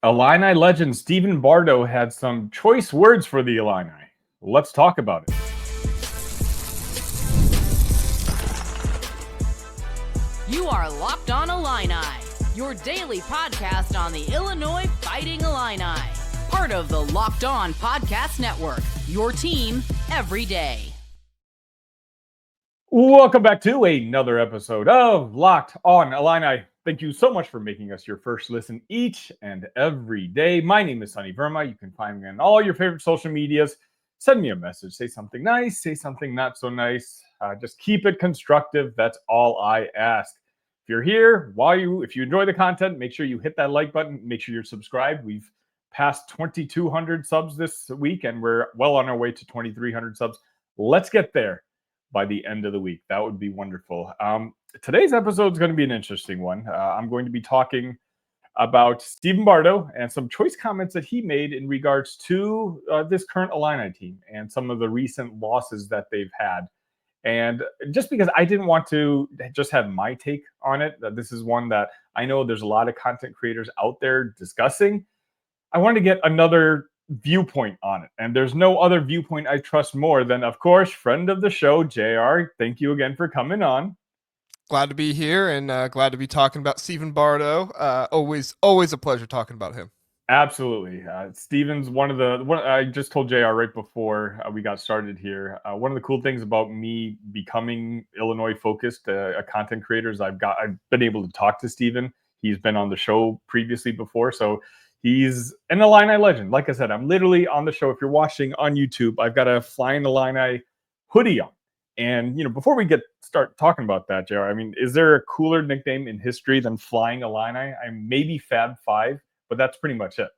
Illini legend Stephen Bardo had some choice words for the Illini. Let's talk about it. You are Locked On Illini, your daily podcast on the Illinois Fighting Illini. Part of the Locked On Podcast Network, your team every day. Welcome back to another episode of Locked On Illini. Thank you so much for making us your first listen each and every day. My name is Sunny Verma. You can find me on all your favorite social medias. Send me a message. Say something nice. Say something not so nice. Just keep it constructive. That's all I ask. If you're here, if you enjoy the content, make sure you hit that like button. Make sure you're subscribed. We've passed 2,200 subs this week, and we're well on our way to 2,300 subs. Let's get there by the end of the week. That would be wonderful. Today's episode is going to be an interesting one. I'm going to be talking about Stephen Bardo and some choice comments that he made in regards to this current Illini team and some of the recent losses that they've had. And just because I didn't want to just have my take on it, this is one that I know there's a lot of content creators out there discussing. I wanted to get another viewpoint on it. And there's no other viewpoint I trust more than, of course, friend of the show, JR. Thank you again for coming on. Glad to be here and glad to be talking about Stephen Bardo. Always a pleasure talking about him. Absolutely. Steven's I just told JR right before we got started here. One of the cool things about me becoming Illinois focused, a content creator, is I've been able to talk to Steven. He's been on the show previously before. So he's an Illini legend. Like I said, I'm literally on the show. If you're watching on YouTube, I've got a Flying Illini hoodie on. And, before we start talking about that, JR, I mean, is there a cooler nickname in history than Flying Illini? I'm maybe Fab Five, but that's pretty much it.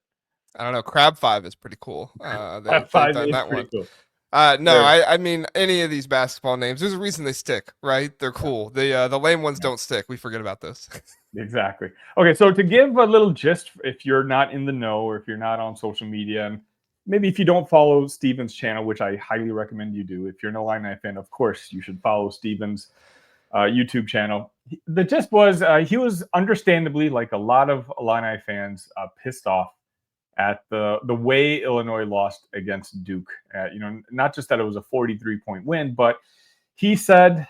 I don't know. Crab Five is pretty cool. Crab Five is pretty cool. I mean, any of these basketball names, there's a reason they stick, right? They're cool. The lame ones don't stick. We forget about this. Exactly. Okay, so to give a little gist, if you're not in the know or if you're not on social media, and maybe if you don't follow Steven's channel, which I highly recommend you do. If you're an Illini fan, of course, you should follow Steven's YouTube channel. The gist was he was understandably, like a lot of Illini fans, pissed off at the way Illinois lost against Duke. Not just that it was a 43-point win, but he said,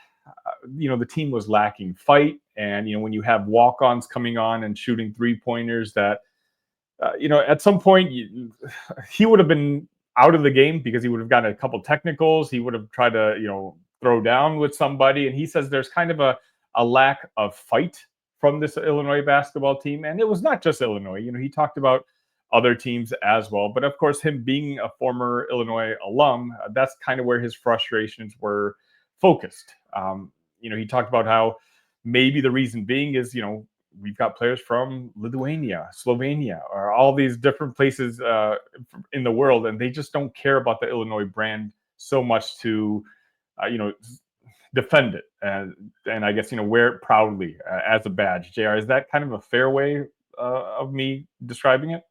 the team was lacking fight. And, when you have walk-ons coming on and shooting three-pointers that, at some point he would have been out of the game because he would have gotten a couple technicals. He would have tried to, throw down with somebody. And he says there's kind of a lack of fight from this Illinois basketball team. And it was not just Illinois. He talked about other teams as well. But of course, him being a former Illinois alum, that's kind of where his frustrations were focused. He talked about how maybe the reason being is, we've got players from Lithuania, Slovenia, or all these different places in the world, and they just don't care about the Illinois brand so much to, defend it and I guess, wear it proudly as a badge. JR, is that kind of a fair way of me describing it?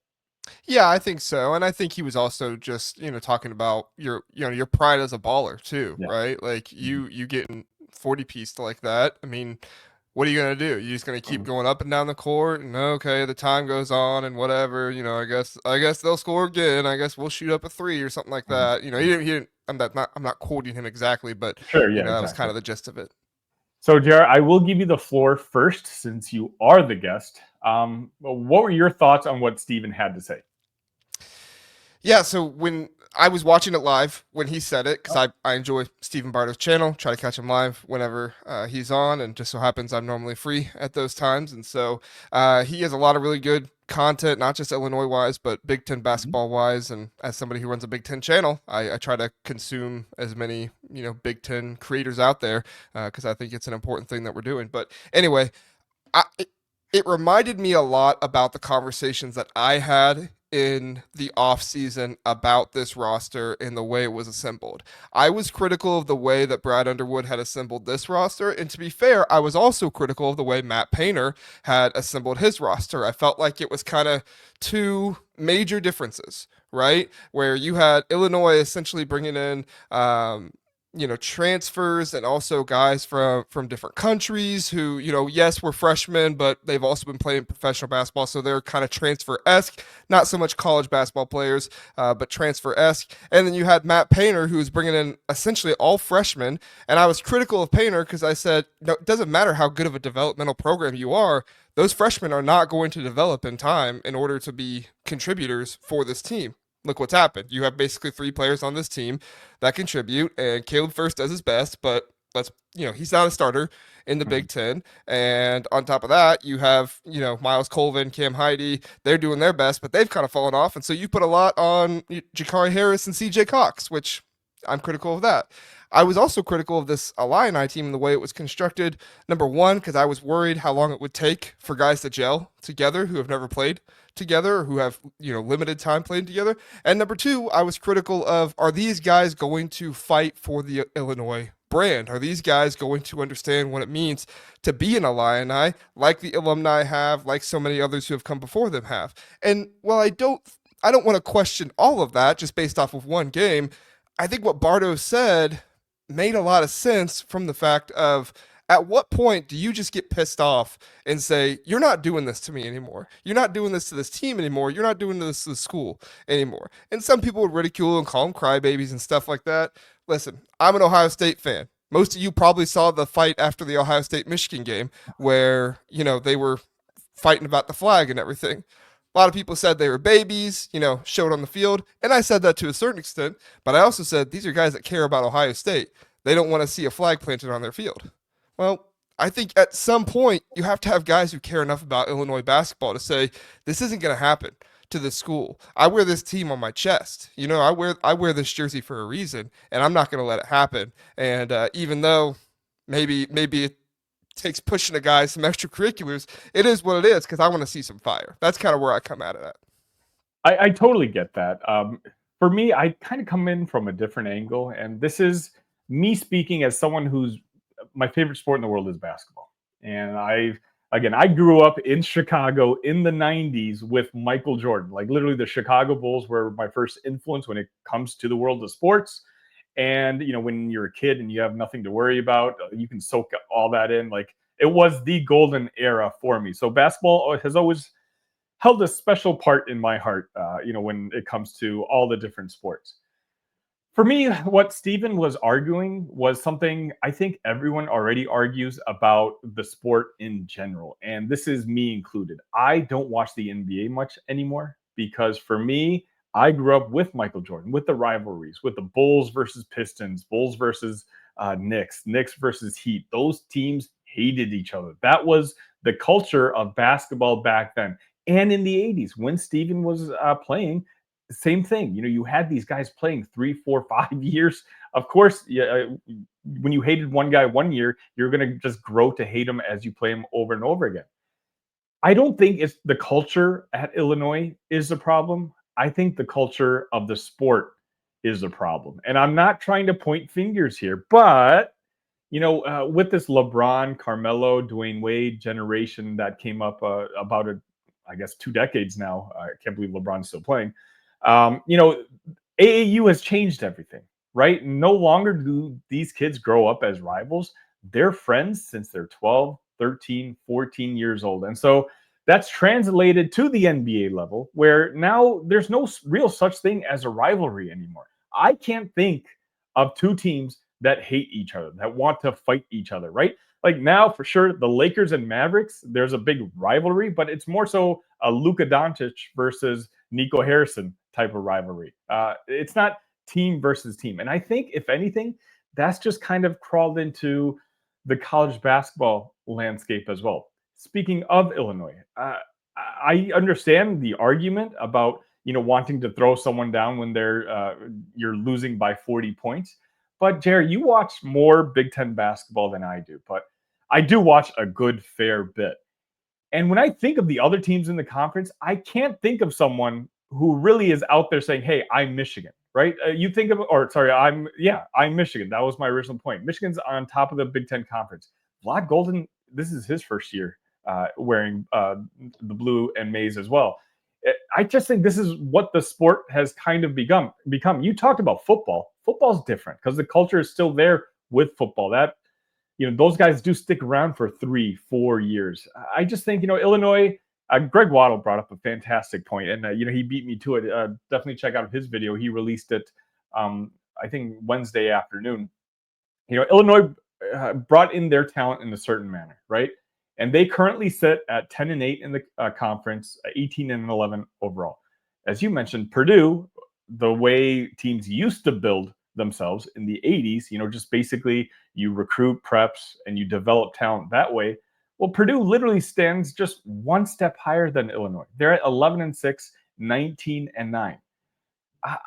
Yeah, I think so. And I think he was also just, talking about your pride as a baller too, yeah. Right? Like you getting 40-pieced like that. I mean, what are you going to do? You're just going to keep going up and down the court and okay, the time goes on and whatever, I guess they'll score again. I guess we'll shoot up a three or something like that. He didn't, I'm not quoting him exactly, but sure, yeah, that was kind of the gist of it. So, Jared, I will give you the floor first since you are the guest. What were your thoughts on what Stephen had to say? Yeah, so when I was watching it live when he said it, because I enjoy Stephen Bardo's channel, try to catch him live whenever he's on, and just so happens I'm normally free at those times. And so he has a lot of really good content, not just Illinois-wise, but Big Ten basketball-wise. And as somebody who runs a Big Ten channel, I try to consume as many, Big Ten creators out there because I think it's an important thing that we're doing. But anyway, it reminded me a lot about the conversations that I had in the offseason about this roster and the way it was assembled. I was critical of the way that Brad Underwood had assembled this roster, and to be fair, I was also critical of the way Matt Painter had assembled his roster. I felt like it was kind of two major differences, right? Where you had Illinois essentially bringing in transfers and also guys from different countries who, yes, were freshmen, but they've also been playing professional basketball, so they're kind of transfer-esque, not so much college basketball players, but transfer-esque. And then you had Matt Painter, who was bringing in essentially all freshmen, and I was critical of Painter because I said, no, it doesn't matter how good of a developmental program you are, those freshmen are not going to develop in time in order to be contributors for this team. Look what's happened. You have basically 3 players on this team that contribute, and Caleb First does his best, but he's not a starter in the Big Ten. And on top of that, you have, Miles Colvin, Cam Heide, they're doing their best, but they've kind of fallen off. And so you put a lot on Jakari Harris and CJ Cox, which I'm critical of that. I was also critical of this Illini team and the way it was constructed. Number one, because I was worried how long it would take for guys to gel together who have never played together or who have limited time playing together. And number two, I was critical of, are these guys going to fight for the Illinois brand? Are these guys going to understand what it means to be an Illini, like the alumni have, like so many others who have come before them have? And while I don't want to question all of that just based off of one game, I think what Bardo said made a lot of sense from the fact of, at what point do you just get pissed off and say, you're not doing this to me anymore? You're not doing this to this team anymore. You're not doing this to the school anymore. And some people would ridicule and call them crybabies and stuff like that. Listen, I'm an Ohio State fan. Most of you probably saw the fight after the Ohio State-Michigan game where, they were fighting about the flag and everything. A lot of people said they were babies, showed on the field. And I said that to a certain extent, but I also said these are guys that care about Ohio State. They don't want to see a flag planted on their field. Well, I think at some point you have to have guys who care enough about Illinois basketball to say, this isn't going to happen to this school. I wear this team on my chest. I wear this jersey for a reason, and I'm not going to let it happen. And even though maybe it takes pushing a guy some extracurriculars, it is what it is, because I want to see some fire. That's kind of where I come at it at. I totally get that. For me, I kind of come in from a different angle, and this is me speaking as someone who's, my favorite sport in the world is basketball. And I grew up in Chicago in the 90s with Michael Jordan. Like, literally the Chicago Bulls were my first influence when it comes to the world of sports. And, when you're a kid and you have nothing to worry about, you can soak all that in. Like, it was the golden era for me. So basketball has always held a special part in my heart, when it comes to all the different sports. For me, what Stephen was arguing was something I think everyone already argues about the sport in general. And this is me included. I don't watch the NBA much anymore because for me, I grew up with Michael Jordan, with the rivalries, with the Bulls versus Pistons, Bulls versus Knicks versus Heat. Those teams hated each other. That was the culture of basketball back then. And in the 80s, when Stephen was playing, same thing. You had these guys playing 3, 4, 5 years. Of course, when you hated one guy 1 year, you're going to just grow to hate him as you play him over and over again. I don't think it's the culture at Illinois is the problem. I think the culture of the sport is the problem. And I'm not trying to point fingers here, but with this LeBron, Carmelo, Dwayne Wade generation that came up about 2 decades now. I can't believe LeBron's still playing. AAU has changed everything, right? No longer do these kids grow up as rivals. They're friends since they're 12, 13, 14 years old. And so that's translated to the NBA level, where now there's no real such thing as a rivalry anymore. I can't think of 2 teams that hate each other, that want to fight each other, right? Like now, for sure, the Lakers and Mavericks, there's a big rivalry, but it's more so a Luka Doncic versus Nico Harrison type of rivalry. It's not team versus team. And I think, if anything, that's just kind of crawled into the college basketball landscape as well. Speaking of Illinois, I understand the argument about, wanting to throw someone down when you're losing by 40 points. But Jerry, you watch more Big Ten basketball than I do, but I do watch a good fair bit. And when I think of the other teams in the conference, I can't think of someone who really is out there saying, hey, I'm Michigan, right? I'm Michigan. That was my original point. Michigan's on top of the Big Ten conference. Vlad Golden, this is his first year wearing the blue and maize as well. I just think this is what the sport has kind of become. You talked about football. Football's different because the culture is still there with football. That, those guys do stick around for 3-4 years. I just think, Illinois, Greg Waddle brought up a fantastic point, and he beat me to it. Definitely check out his video. He released it, I think Wednesday afternoon. Illinois brought in their talent in a certain manner, right? And they currently sit at 10-8 in the conference, 18-11 overall. As you mentioned, Purdue, the way teams used to build themselves in the 80s, just basically you recruit preps and you develop talent that way. Well, Purdue literally stands just one step higher than Illinois. They're at 11-6, 19-9.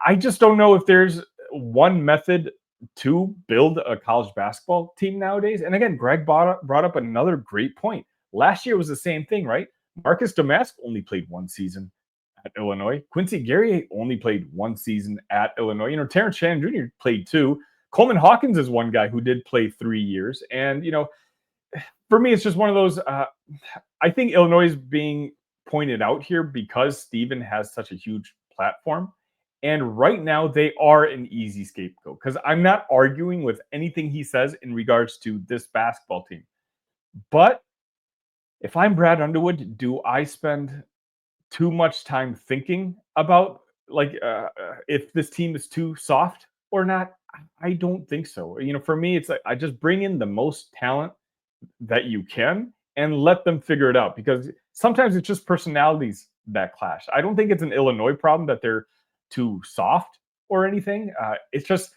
I just don't know if there's one method to build a college basketball team nowadays. And again, Greg brought up another great point. Last year was the same thing, right? Marcus Damask only played one season at Illinois. Quincy Guerrier only played one season at Illinois. Terrence Shannon Jr. played 2. Coleman Hawkins is one guy who did play 3 years. And, for me, it's just one of those, I think Illinois is being pointed out here because Stephen has such a huge platform. And right now, they are an easy scapegoat because I'm not arguing with anything he says in regards to this basketball team. But if I'm Brad Underwood, do I spend too much time thinking about if this team is too soft or not? I don't think so. For me, it's like I just bring in the most talent that you can and let them figure it out, because sometimes it's just personalities that clash. I don't think it's an Illinois problem that they're too soft or anything. It's just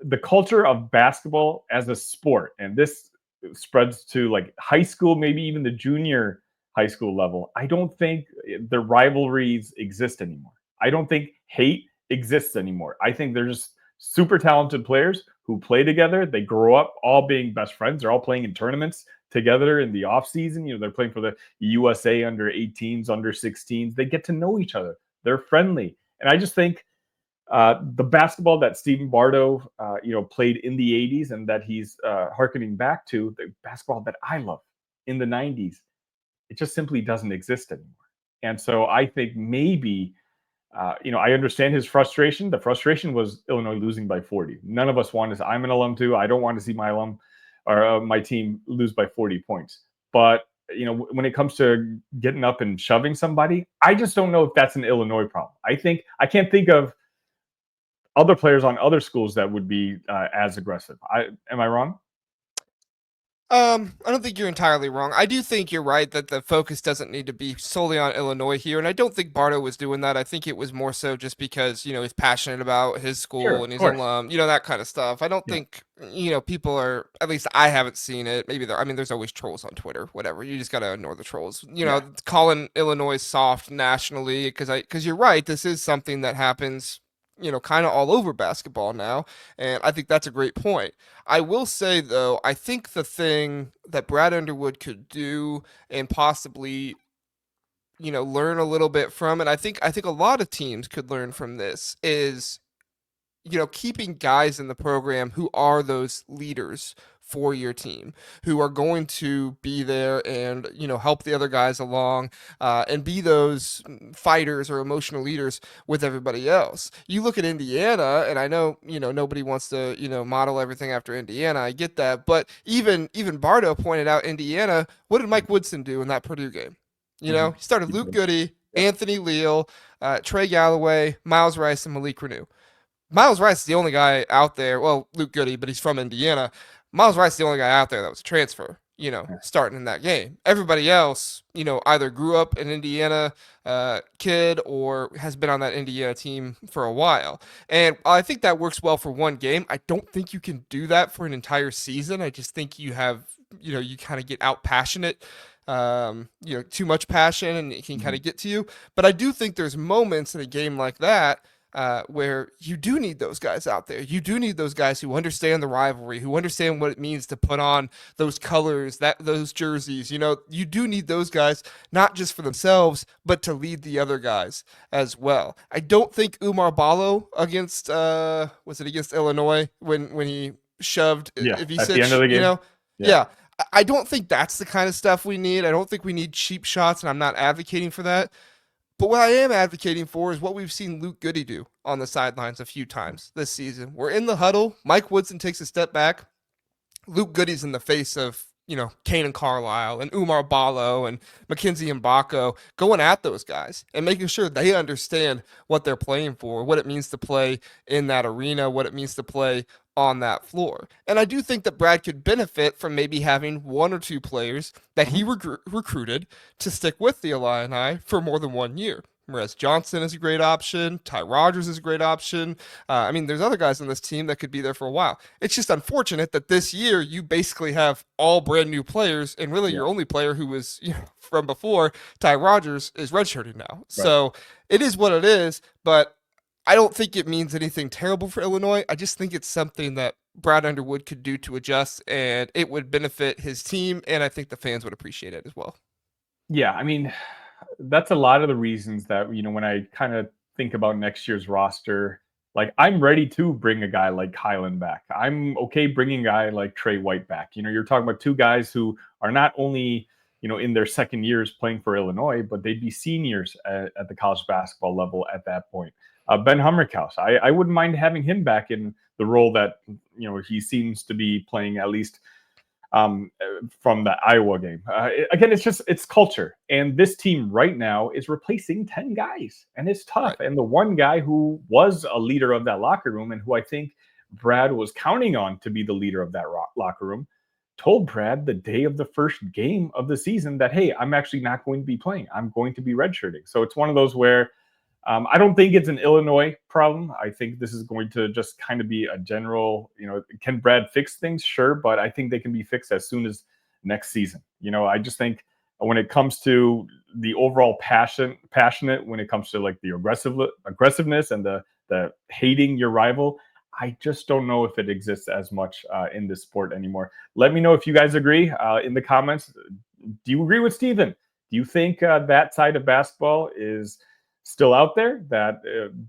the culture of basketball as a sport, and this spreads to like high school, maybe even the junior high school level. I don't think the rivalries exist anymore. I don't think hate exists anymore. I think they're just super talented players who play together. They grow up all being best friends. They're all playing in tournaments together in the off season. They're playing for the USA under 18s, under 16s. They get to know each other. They're friendly. And I just think the basketball that Stephen Bardo, played in the 80s and that he's hearkening back to, the basketball that I love in the 90s, it just simply doesn't exist anymore. And so I think maybe, I understand his frustration. The frustration was Illinois losing by 40. None of us want to. I'm an alum too. I don't want to see my alum or my team lose by 40 points. But when it comes to getting up and shoving somebody, I just don't know if that's an Illinois problem. I can't think of other players on other schools that would be as aggressive. Am I wrong? I don't think you're entirely wrong. I do think you're right that the focus doesn't need to be solely on Illinois here, and I don't think Bardo was doing that. I think it was more so just because, he's passionate about his school and his alum, that kind of stuff. I don't think, people are, at least I haven't seen it. Maybe there's always trolls on Twitter, whatever. You just got to ignore the trolls. Calling Illinois soft nationally, because you're right. This is something that happens kind of all over basketball now. And I think that's a great point. I will say, though, I think the thing that Brad Underwood could do and possibly, learn a little bit from, and I think a lot of teams could learn from this, is, keeping guys in the program who are those leaders for your team, who are going to be there and, help the other guys along and be those fighters or emotional leaders with everybody else. You look at Indiana, and I know, nobody wants to, model everything after Indiana. I get that. But even Bardo pointed out Indiana. What did Mike Woodson do in that Purdue game? He started Luke Goody, Anthony Leal, Trey Galloway, Miles Rice, and Malik Renew. Miles Rice is the only guy out there. Well, Luke Goody, but he's from Indiana. Miles Rice is the only guy out there that was a transfer, starting in that game. Everybody else, either grew up an Indiana kid or has been on that Indiana team for a while. And I think that works well for one game. I don't think you can do that for an entire season. I just think you have, you kind of get out passionate, too much passion, and it can kind of get to you. But I do think there's moments in a game like that where you do need those guys out there. You do need those guys who understand the rivalry, who understand what it means to put on those colors, those jerseys. You do need those guys, not just for themselves, but to lead the other guys as well. I don't think Umar Ballo against against Illinois when he shoved if he at said, the end of the game. I don't think that's the kind of stuff we need. I don't think we need cheap shots, and I'm not advocating for that. But what I am advocating for is what we've seen Luke Goody do on the sidelines a few times this season. We're in the huddle. Mike Woodson takes a step back. Luke Goody's in the face of, Kanan Carlisle and Umar Ballo and Mackenzie Mbako going at those guys and making sure they understand what they're playing for, what it means to play in that arena, what it means to play on that floor. And I do think that Brad could benefit from maybe having one or two players that he recruited to stick with the Illini for more than 1 year. Marez Johnson is a great option. Ty Rogers is a great option. There's other guys on this team that could be there for a while. It's just unfortunate that this year you basically have all brand new players, and really your only player who was from before, Ty Rogers, is redshirting now. Right. So it is what it is, but I don't think it means anything terrible for Illinois. I just think it's something that Brad Underwood could do to adjust, and it would benefit his team, and I think the fans would appreciate it as well. Yeah, that's a lot of the reasons that, when I kind of think about next year's roster, like I'm ready to bring a guy like Kylan back. I'm okay bringing a guy like Trey White back. You're talking about two guys who are not only, in their second years playing for Illinois, but they'd be seniors at the college basketball level at that point. Ben Hummerkaus, I wouldn't mind having him back in the role that, he seems to be playing, at least from the Iowa game. Again, it's culture. And this team right now is replacing 10 guys, and it's tough. Right. And the one guy who was a leader of that locker room and who I think Brad was counting on to be the leader of that locker room told Brad the day of the first game of the season that, hey, I'm actually not going to be playing. I'm going to be redshirting. So it's one of those where I don't think it's an Illinois problem. I think this is going to just kind of be a general, can Brad fix things? Sure. But I think they can be fixed as soon as next season. I just think when it comes to the overall passionate, when it comes to like the aggressiveness and the hating your rival, I just don't know if it exists as much in this sport anymore. Let me know if you guys agree in the comments. Do you agree with Stephen? Do you think that side of basketball is still out there, that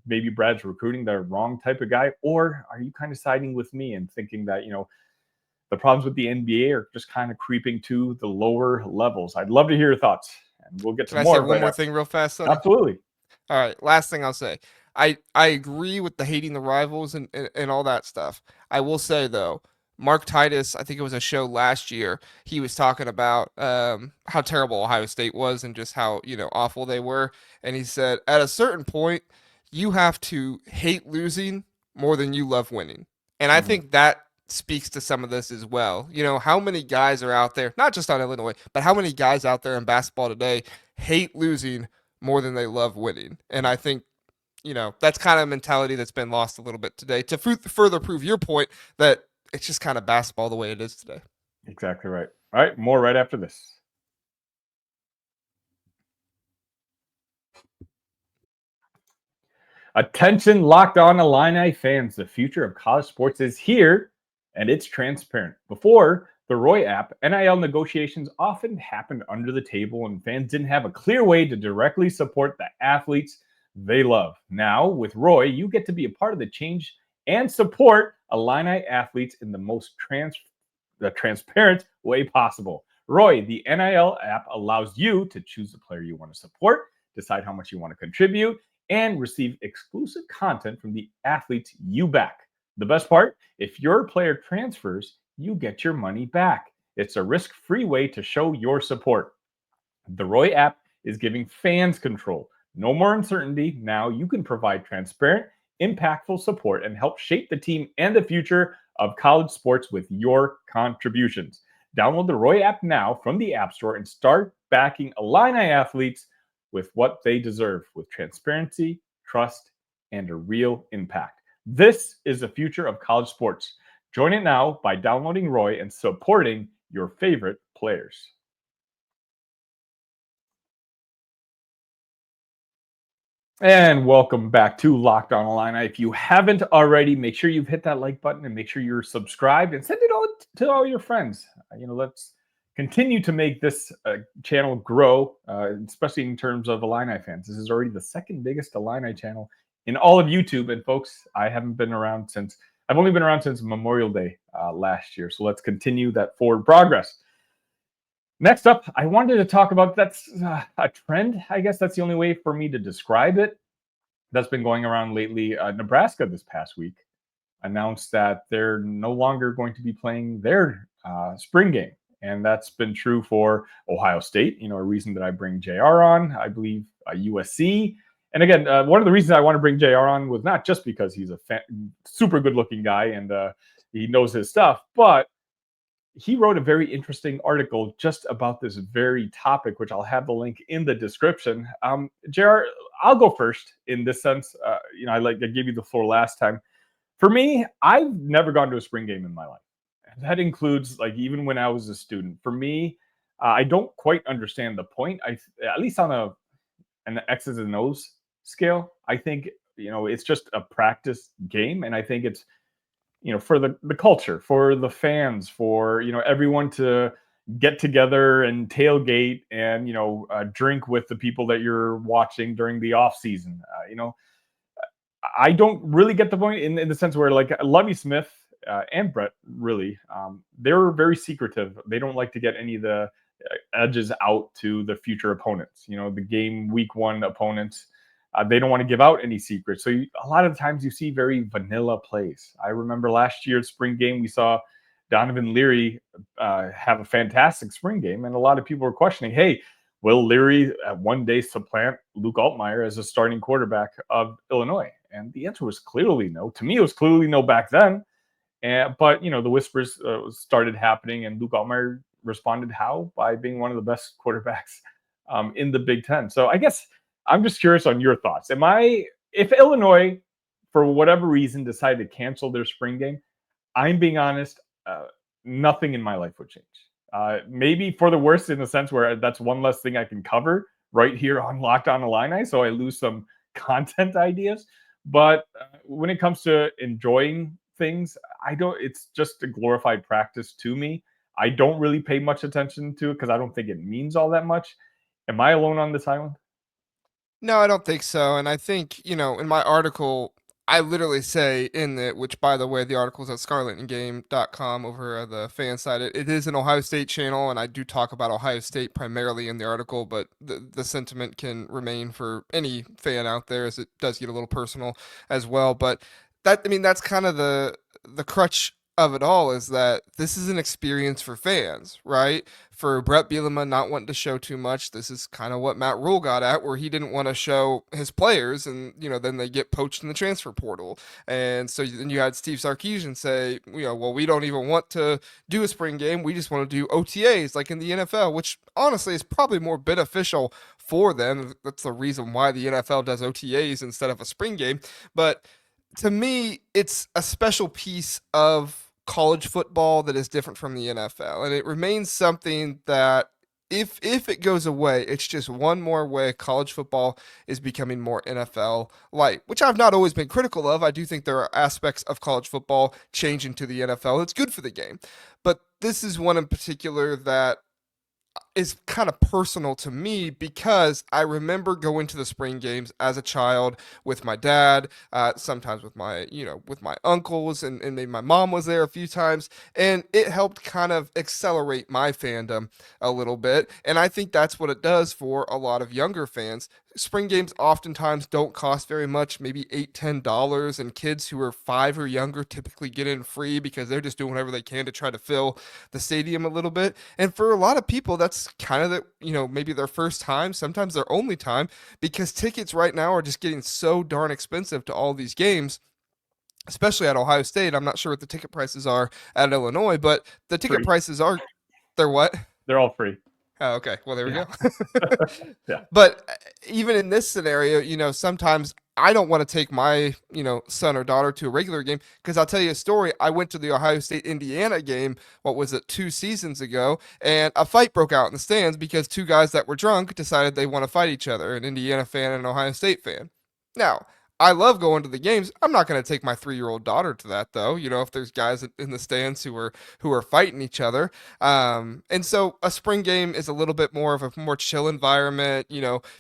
maybe Brad's recruiting the wrong type of guy? Or are you kind of siding with me and thinking that, the problems with the NBA are just kind of creeping to the lower levels? I'd love to hear your thoughts, and we'll get to more. Can I say one more thing real fast, Sonny? Absolutely. All right, last thing I'll say. I agree with the hating the rivals and all that stuff. I will say, though, Mark Titus, I think it was a show last year, he was talking about how terrible Ohio State was and just how, awful they were. And he said, at a certain point, you have to hate losing more than you love winning. And I think that speaks to some of this as well. How many guys are out there, not just on Illinois, but how many guys out there in basketball today hate losing more than they love winning? And I think, that's kind of a mentality that's been lost a little bit today to further prove your point that it's just kind of basketball the way it is today. Exactly right. All right, more right after this. Attention, Locked On Illini fans. The future of college sports is here, and it's transparent. Before the Roy app, NIL negotiations often happened under the table, and fans didn't have a clear way to directly support the athletes they love. Now, with Roy, you get to be a part of the change and support Illini athletes in the most transparent way possible. Roy, the NIL app, allows you to choose the player you want to support, decide how much you want to contribute, and receive exclusive content from the athletes you back. The best part, if your player transfers, you get your money back. It's a risk-free way to show your support. The Roy app is giving fans control. No more uncertainty. Now you can provide transparent, impactful support and help shape the team and the future of college sports with your contributions. Download the Roy app now from the App Store and start backing Illini athletes with what they deserve, with transparency, trust, and a real impact. This is the future of college sports. Join it now by downloading Roy and supporting your favorite players. And welcome back to Locked On Illini. If you haven't already, make sure you've hit that like button and make sure you're subscribed and send it all to all your friends. Let's continue to make this channel grow, especially in terms of Illini fans. This is already the second biggest Illini channel in all of YouTube. And folks, I've only been around since Memorial Day last year. So let's continue that forward progress. Next up, I wanted to talk about that's a trend. I guess that's the only way for me to describe it. That's been going around lately. Nebraska this past week announced that they're no longer going to be playing their spring game. And that's been true for Ohio State, a reason that I bring JR on, I believe USC. And again, one of the reasons I want to bring JR on was not just because he's a super good looking guy and he knows his stuff, but he wrote a very interesting article just about this very topic, which I'll have the link in the description. JR, I'll go first in this sense. I gave you the floor last time. For me, I've never gone to a spring game in my life. And that includes even when I was a student. For me, I don't quite understand the point. At least on an X's and O's scale, I think it's just a practice game, and I think it's for the culture, for the fans, for everyone to get together and tailgate and drink with the people that you're watching during the off season. I don't really get the point in the sense where Lovie Smith and Brett really they're very secretive. They don't like to get any of the edges out to the future opponents. The game week one opponents. They don't want to give out any secrets. So a lot of times you see very vanilla plays. I remember last year's spring game, we saw Donovan Leary have a fantastic spring game. And a lot of people were questioning, hey, will Leary one day supplant Luke Altmaier as a starting quarterback of Illinois? And the answer was clearly no. To me, it was clearly no back then. But, the whispers started happening, and Luke Altmaier responded how? By being one of the best quarterbacks in the Big Ten. So I guess I'm just curious on your thoughts. If Illinois, for whatever reason, decided to cancel their spring game, I'm being honest, nothing in my life would change. Maybe for the worse in the sense where that's one less thing I can cover right here on Locked On Illini, so I lose some content ideas. But when it comes to enjoying things, it's just a glorified practice to me. I don't really pay much attention to it because I don't think it means all that much. Am I alone on this island? No, I don't think so. And I think, in my article, I literally say in it, which by the way, the article is at scarletandgame.com over the fan side. It is an Ohio State channel, and I do talk about Ohio State primarily in the article, but the sentiment can remain for any fan out there as it does get a little personal as well. But that's kind of the crutch of it all, is that this is an experience for fans, right? For Brett Bielema not wanting to show too much, this is kind of what Matt Rule got at, where he didn't want to show his players, and then they get poached in the transfer portal. And so then you had Steve Sarkisian say, well, we don't even want to do a spring game, we just want to do OTAs like in the NFL, which honestly is probably more beneficial for them. That's the reason why the NFL does OTAs instead of a spring game. But to me, it's a special piece of college football that is different from the NFL, and it remains something that if it goes away, it's just one more way college football is becoming more NFL like, which I've not always been critical of. I do think there are aspects of college football changing to the NFL that's good for the game, but this is one in particular that is kind of personal to me, because I remember going to the spring games as a child with my dad, sometimes with my uncles, and maybe my mom was there a few times, and it helped kind of accelerate my fandom a little bit. And I think that's what it does for a lot of younger fans. Spring games oftentimes don't cost very much, maybe $8-10, and kids who are 5 or younger typically get in free because they're just doing whatever they can to try to fill the stadium a little bit. And for a lot of people, that's kind of maybe their first time, sometimes their only time, because tickets right now are just getting so darn expensive to all these games, especially at Ohio State. I'm not sure what the ticket prices are at Illinois, but the ticket prices are, they're what? They're all free. Oh, okay. Well, there we go. Yeah. But even in this scenario, sometimes I don't want to take my, son or daughter to a regular game, because I'll tell you a story. I went to the Ohio State Indiana game, 2 seasons ago, and a fight broke out in the stands because 2 guys that were drunk decided they want to fight each other, an Indiana fan and an Ohio State fan. Now, I love going to the games. I'm not going to take my 3-year-old daughter to that though. If there's guys in the stands who are fighting each other. And so a spring game is a little bit more of a more chill environment.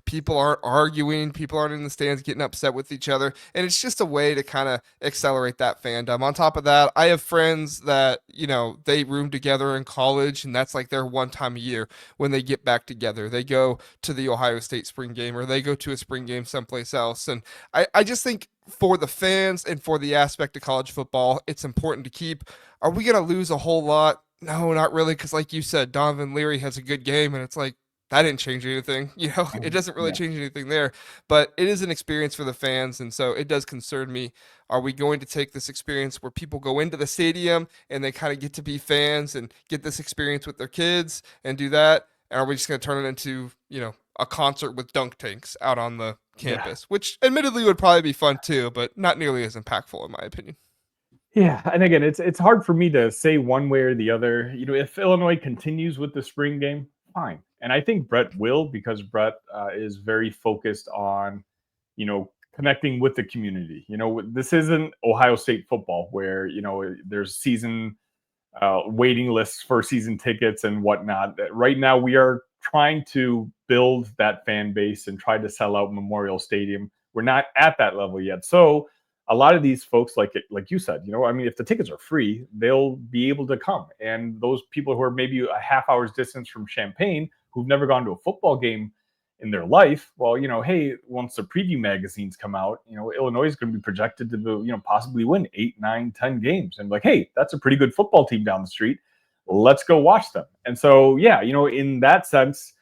People aren't arguing, people aren't in the stands getting upset with each other, and it's just a way to kind of accelerate that fandom. On top of that, I have friends that, they room together in college, and that's like their one time a year when they get back together. They go to the Ohio State spring game, or they go to a spring game someplace else. And I just think for the fans and for the aspect of college football, it's important to keep. Are we going to lose a whole lot? No, not really. Because like you said, Donovan Leary has a good game, and it's like, that didn't change anything. It doesn't really change anything there, but it is an experience for the fans. And so it does concern me. Are we going to take this experience where people go into the stadium and they kind of get to be fans and get this experience with their kids and do that? And are we just going to turn it into, a concert with dunk tanks out on the campus, which admittedly would probably be fun too, but not nearly as impactful in my opinion. Yeah, and again, it's hard for me to say one way or the other. If Illinois continues with the spring game, fine. And I think Brett will, because Brett is very focused on, connecting with the community. This isn't Ohio State football where, there's season waiting lists for season tickets and whatnot. Right now, we are trying to build that fan base and try to sell out Memorial Stadium. We're not at that level yet. So a lot of these folks, like you said, if the tickets are free, they'll be able to come. And those people who are maybe a half hour's distance from Champaign, who've never gone to a football game in their life, well, hey, once the preview magazines come out, Illinois is going to be projected to, possibly win 8, 9, 10 games. And hey, that's a pretty good football team down the street. Let's go watch them. And so, yeah, in that sense,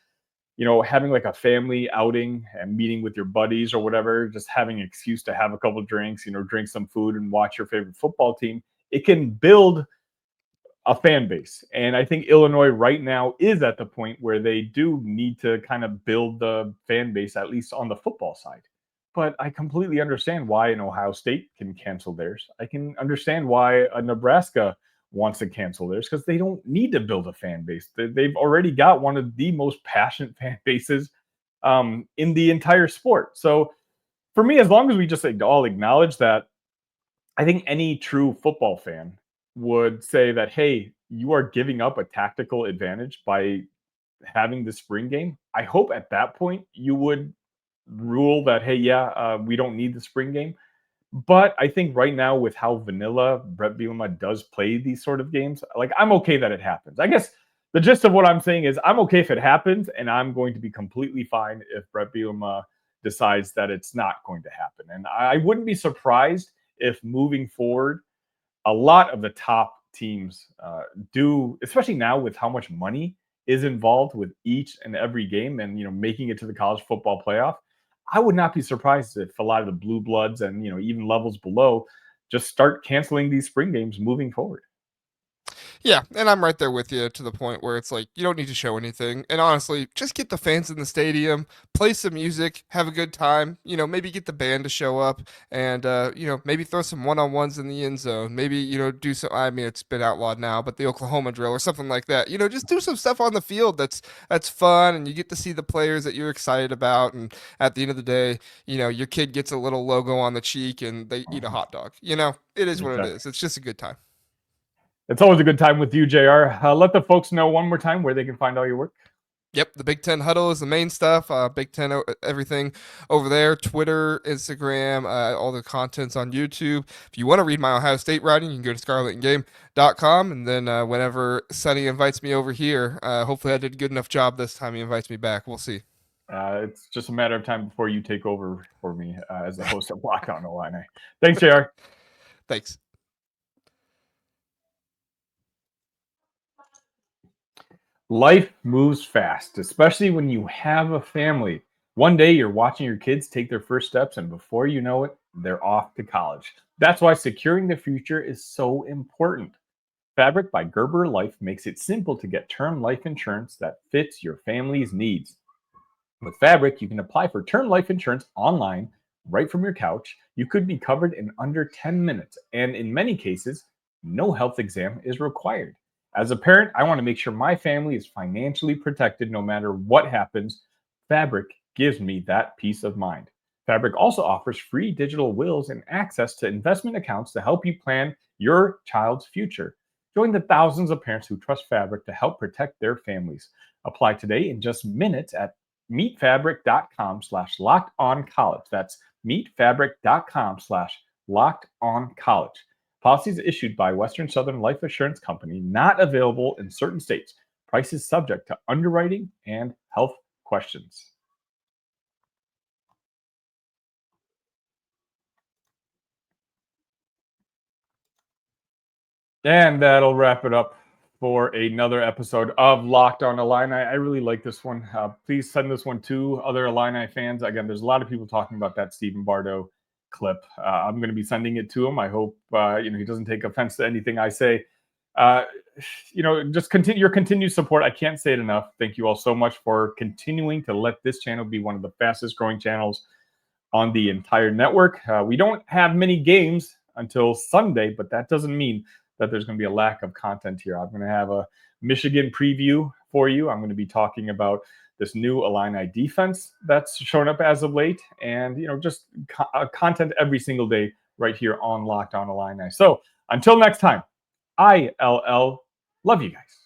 having like a family outing and meeting with your buddies or whatever, just having an excuse to have a couple of drinks, drink some food and watch your favorite football team, it can build a fan base. And I think Illinois right now is at the point where they do need to kind of build the fan base, at least on the football side. But I completely understand why an Ohio State can cancel theirs. I can understand why a Nebraska wants to cancel theirs, because they don't need to build a fan base. They've already got one of the most passionate fan bases in the entire sport. So for me, as long as we just all acknowledge that, I think any true football fan would say that, hey, you are giving up a tactical advantage by having the spring game. I hope at that point you would rule that, hey, we don't need the spring game. But I think right now, with how vanilla Brett Bielema does play these sort of games, I'm okay that it happens. I guess the gist of what I'm saying is I'm okay if it happens, and I'm going to be completely fine if Brett Bielema decides that it's not going to happen. And I wouldn't be surprised if moving forward, a lot of the top teams do, especially now with how much money is involved with each and every game and, making it to the college football playoff. I would not be surprised if a lot of the blue bloods and, even levels below just start canceling these spring games moving forward. Yeah, and I'm right there with you to the point where it's like, you don't need to show anything. And honestly, just get the fans in the stadium, play some music, have a good time, maybe get the band to show up and, maybe throw some one-on-ones in the end zone. Maybe, do some, I mean, it's been outlawed now, but the Oklahoma drill or something like that. Just do some stuff on the field that's fun, and you get to see the players that you're excited about. And at the end of the day, your kid gets a little logo on the cheek and they eat a hot dog. It is what it is. It's just a good time. It's always a good time with you, JR. Let the folks know one more time where they can find all your work. Yep, the Big Ten Huddle is the main stuff. Big Ten, everything over there. Twitter, Instagram, all the content's on YouTube. If you want to read my Ohio State writing, you can go to scarletandgame.com. And then whenever Sunny invites me over here, hopefully I did a good enough job this time he invites me back. We'll see. It's just a matter of time before you take over for me as the host of Locked On Illini. Thanks, JR. Thanks. Life moves fast, especially when you have a family. One day you're watching your kids take their first steps, and before you know it, they're off to college. That's why securing the future is so important. Fabric by Gerber Life makes it simple to get term life insurance that fits your family's needs. With Fabric, you can apply for term life insurance online, right from your couch. You could be covered in under 10 minutes, and in many cases, no health exam is required. As a parent, I want to make sure my family is financially protected no matter what happens. Fabric gives me that peace of mind. Fabric also offers free digital wills and access to investment accounts to help you plan your child's future. Join the thousands of parents who trust Fabric to help protect their families. Apply today in just minutes at meetfabric.com/lockedoncollege. That's meetfabric.com/lockedoncollege. Policies issued by Western Southern Life Assurance Company, not available in certain states. Prices subject to underwriting and health questions. And that'll wrap it up for another episode of Locked On Illini. I really like this one. Please send this one to other Illini fans. Again, there's a lot of people talking about that Stephen Bardo clip. I'm going to be sending it to him. I hope he doesn't take offense to anything I say. Just continue your continued support. I can't say it enough. Thank you all so much for continuing to let this channel be one of the fastest growing channels on the entire network. We don't have many games until Sunday, but that doesn't mean that there's going to be a lack of content here. I'm going to have a Michigan preview for you. I'm going to be talking about this new Illini defense that's shown up as of late, and just content every single day right here on Locked On Illini. So until next time, ILL, love you guys.